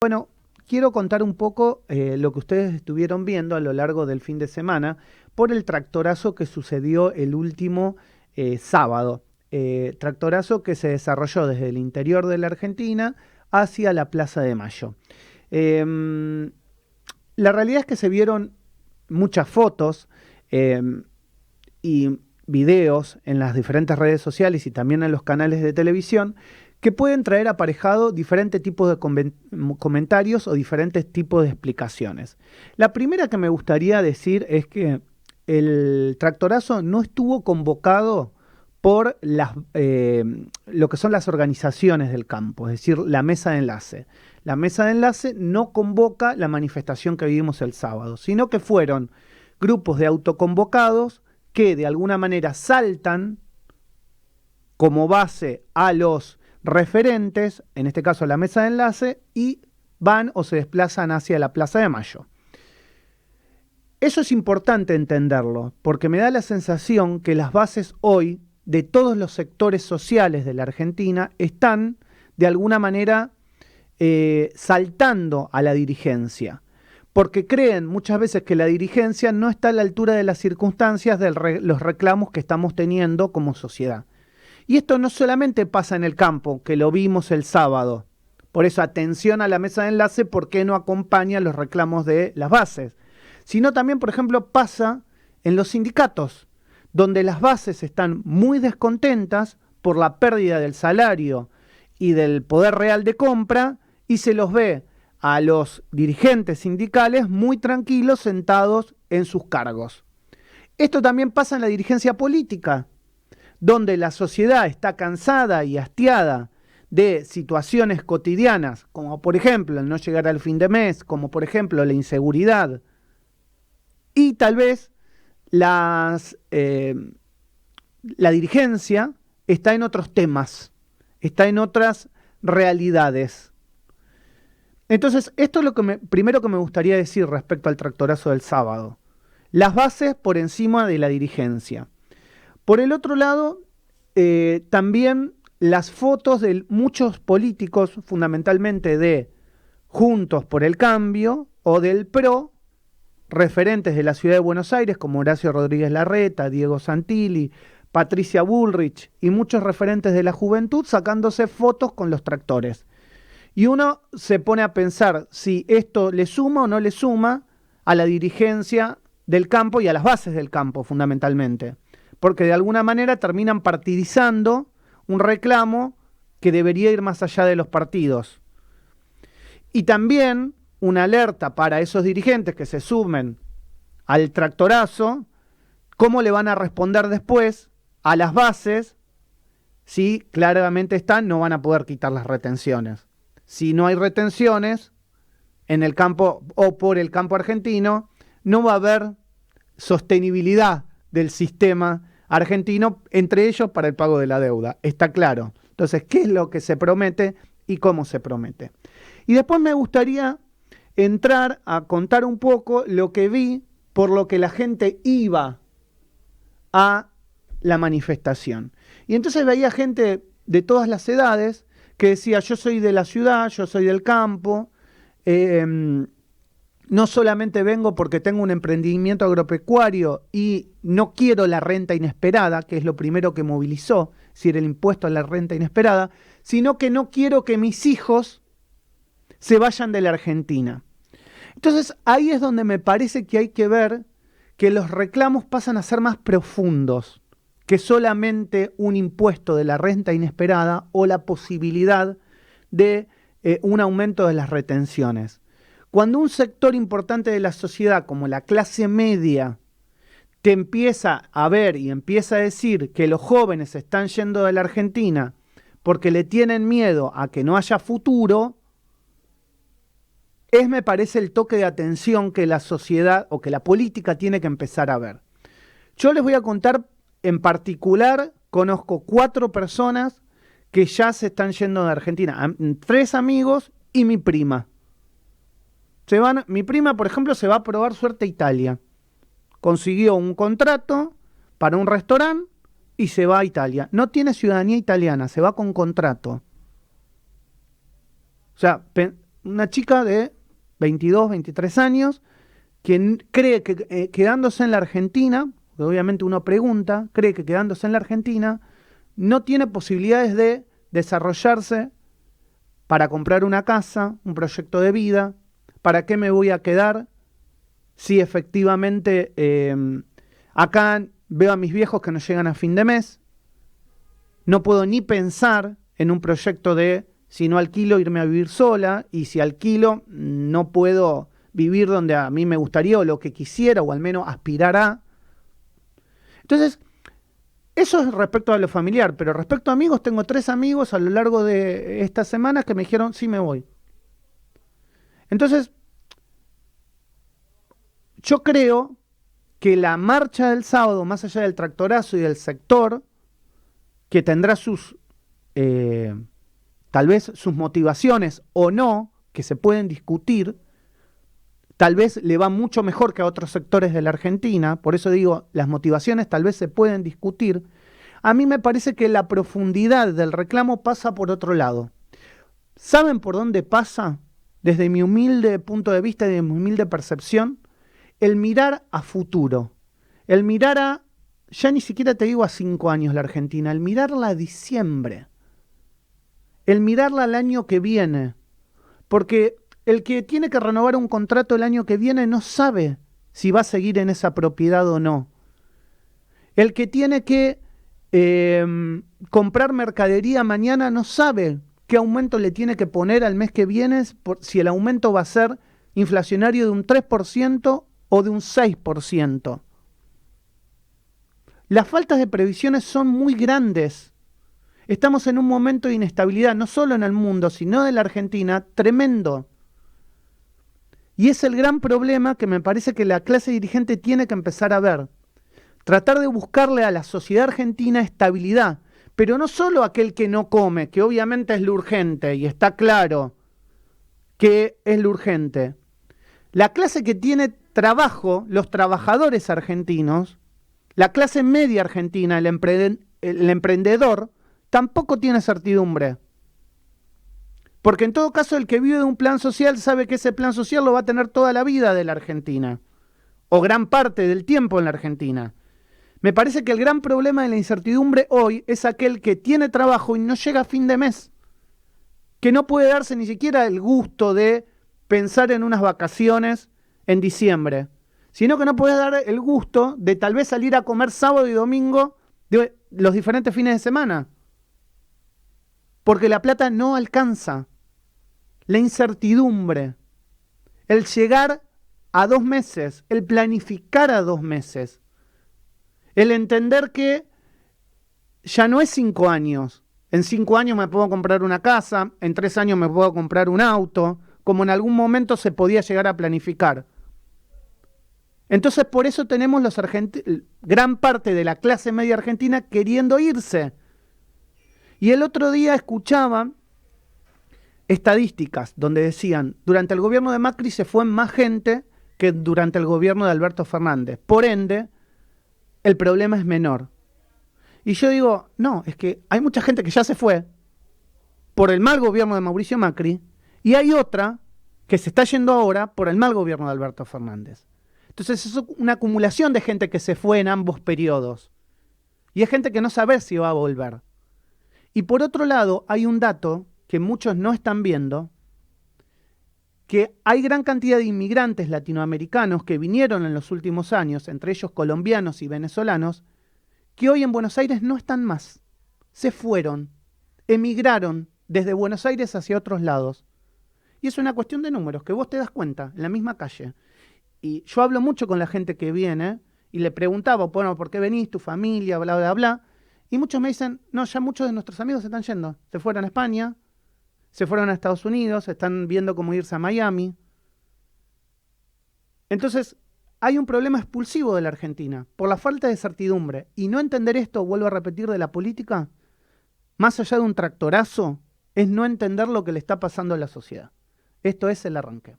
Bueno, quiero contar un poco lo que ustedes estuvieron viendo a lo largo del fin de semana por el tractorazo que sucedió el último sábado. Tractorazo que se desarrolló desde el interior de la Argentina hacia la Plaza de Mayo. Em, la realidad es que se vieron muchas fotos y videos en las diferentes redes sociales y también en los canales de televisión que pueden traer aparejado diferentes tipos de comentarios o diferentes tipos de explicaciones. La primera que me gustaría decir es que el tractorazo no estuvo convocado por lo que son las organizaciones del campo, es decir, la mesa de enlace. La mesa de enlace no convoca la manifestación que vivimos el sábado, sino que fueron grupos de autoconvocados que de alguna manera saltan como base a los referentes, en este caso la mesa de enlace, y van o se desplazan hacia la Plaza de Mayo. Eso es importante entenderlo, porque me da la sensación que las bases hoy de todos los sectores sociales de la Argentina están de alguna manera saltando a la dirigencia, porque creen muchas veces que la dirigencia no está a la altura de las circunstancias de los reclamos que estamos teniendo como sociedad. Y esto no solamente pasa en el campo, que lo vimos el sábado. Por eso, atención a la mesa de enlace, porque no acompaña los reclamos de las bases. Sino también, por ejemplo, pasa en los sindicatos, donde las bases están muy descontentas por la pérdida del salario y del poder real de compra, y se los ve a los dirigentes sindicales muy tranquilos sentados en sus cargos. Esto también pasa en la dirigencia política, donde la sociedad está cansada y hastiada de situaciones cotidianas, como por ejemplo el no llegar al fin de mes, como por ejemplo la inseguridad, y tal vez la dirigencia está en otros temas, está en otras realidades. Entonces, esto es lo que primero que me gustaría decir respecto al tractorazo del sábado. Las bases por encima de la dirigencia. Por el otro lado, también las fotos de muchos políticos, fundamentalmente de Juntos por el Cambio o del PRO, referentes de la ciudad de Buenos Aires, como Horacio Rodríguez Larreta, Diego Santilli, Patricia Bullrich y muchos referentes de la juventud sacándose fotos con los tractores. Y uno se pone a pensar si esto le suma o no le suma a la dirigencia del campo y a las bases del campo, fundamentalmente, porque de alguna manera terminan partidizando un reclamo que debería ir más allá de los partidos. Y también una alerta para esos dirigentes que se sumen al tractorazo, cómo le van a responder después a las bases si claramente están, no van a poder quitar las retenciones. Si no hay retenciones en el campo o por el campo argentino, no va a haber sostenibilidad del sistema argentino, entre ellos para el pago de la deuda, está claro. Entonces, ¿qué es lo que se promete y cómo se promete? Y después me gustaría entrar a contar un poco lo que vi por lo que la gente iba a la manifestación. Y entonces veía gente de todas las edades que decía, yo soy de la ciudad, yo soy del campo, no solamente vengo porque tengo un emprendimiento agropecuario y no quiero la renta inesperada, que es lo primero que movilizó, es decir, el impuesto a la renta inesperada, sino que no quiero que mis hijos se vayan de la Argentina. Entonces ahí es donde me parece que hay que ver que los reclamos pasan a ser más profundos que solamente un impuesto de la renta inesperada o la posibilidad de un aumento de las retenciones. Cuando un sector importante de la sociedad, como la clase media, te empieza a ver y empieza a decir que los jóvenes se están yendo de la Argentina porque le tienen miedo a que no haya futuro, me parece el toque de atención que la sociedad o que la política tiene que empezar a ver. Yo les voy a contar, en particular, conozco 4 personas que ya se están yendo de Argentina, 3 amigos y mi prima. Mi prima, por ejemplo, se va a probar suerte a Italia. Consiguió un contrato para un restaurante y se va a Italia. No tiene ciudadanía italiana, se va con contrato. O sea, una chica de 22, 23 años que cree que quedándose en la Argentina, obviamente uno pregunta, cree que quedándose en la Argentina no tiene posibilidades de desarrollarse para comprar una casa, un proyecto de vida. ¿Para qué me voy a quedar si efectivamente acá veo a mis viejos que no llegan a fin de mes? No puedo ni pensar en un proyecto de, si no alquilo, irme a vivir sola, y si alquilo, no puedo vivir donde a mí me gustaría o lo que quisiera, o al menos aspirar a. Entonces, eso es respecto a lo familiar, pero respecto a amigos, tengo 3 amigos a lo largo de esta semana que me dijeron, sí, me voy. Entonces, yo creo que la marcha del sábado, más allá del tractorazo y del sector, que tendrá sus, tal vez sus motivaciones o no, que se pueden discutir, tal vez le va mucho mejor que a otros sectores de la Argentina, por eso digo, las motivaciones tal vez se pueden discutir. A mí me parece que la profundidad del reclamo pasa por otro lado. ¿Saben por dónde pasa? Desde mi humilde punto de vista y de mi humilde percepción, el mirar a futuro, el mirar a, ya ni siquiera te digo a 5 años la Argentina, el mirarla a diciembre, el mirarla al año que viene, porque el que tiene que renovar un contrato el año que viene no sabe si va a seguir en esa propiedad o no. El que tiene que comprar mercadería mañana no sabe qué aumento le tiene que poner al mes que viene, si el aumento va a ser inflacionario de un 3% o de un 6%. Las faltas de previsiones son muy grandes. Estamos en un momento de inestabilidad, no solo en el mundo, sino de la Argentina, tremendo. Y es el gran problema que me parece que la clase dirigente tiene que empezar a ver. Tratar de buscarle a la sociedad argentina estabilidad, pero no solo aquel que no come, que obviamente es lo urgente, y está claro que es lo urgente. La clase que tiene trabajo, los trabajadores argentinos, la clase media argentina, el emprendedor, tampoco tiene certidumbre. Porque en todo caso el que vive de un plan social sabe que ese plan social lo va a tener toda la vida de la Argentina, o gran parte del tiempo en la Argentina. Me parece que el gran problema de la incertidumbre hoy es aquel que tiene trabajo y no llega a fin de mes, que no puede darse ni siquiera el gusto de pensar en unas vacaciones en diciembre, sino que no puede dar el gusto de tal vez salir a comer sábado y domingo de los diferentes fines de semana, porque la plata no alcanza. La incertidumbre, el llegar a 2 meses, el planificar a 2 meses, el entender que ya no es 5 años. En 5 años me puedo comprar una casa, en 3 años me puedo comprar un auto, como en algún momento se podía llegar a planificar. Entonces por eso tenemos gran parte de la clase media argentina queriendo irse. Y el otro día escuchaba estadísticas donde decían, durante el gobierno de Macri se fue más gente que durante el gobierno de Alberto Fernández. Por ende, el problema es menor. Y yo digo, no, es que hay mucha gente que ya se fue por el mal gobierno de Mauricio Macri y hay otra que se está yendo ahora por el mal gobierno de Alberto Fernández. Entonces es una acumulación de gente que se fue en ambos periodos. Y es gente que no sabe si va a volver. Y por otro lado, hay un dato que muchos no están viendo, que hay gran cantidad de inmigrantes latinoamericanos que vinieron en los últimos años, entre ellos colombianos y venezolanos, que hoy en Buenos Aires no están más. Se fueron, emigraron desde Buenos Aires hacia otros lados. Y es una cuestión de números, que vos te das cuenta, en la misma calle. Y yo hablo mucho con la gente que viene y le preguntaba, bueno, ¿por qué venís? ¿Tu familia? Bla, bla, bla. Y muchos me dicen, no, ya muchos de nuestros amigos se están yendo. Se fueron a España, se fueron a Estados Unidos, están viendo cómo irse a Miami. Entonces, hay un problema expulsivo de la Argentina por la falta de certidumbre. Y no entender esto, vuelvo a repetir, de la política, más allá de un tractorazo, es no entender lo que le está pasando a la sociedad. Esto es el arranque.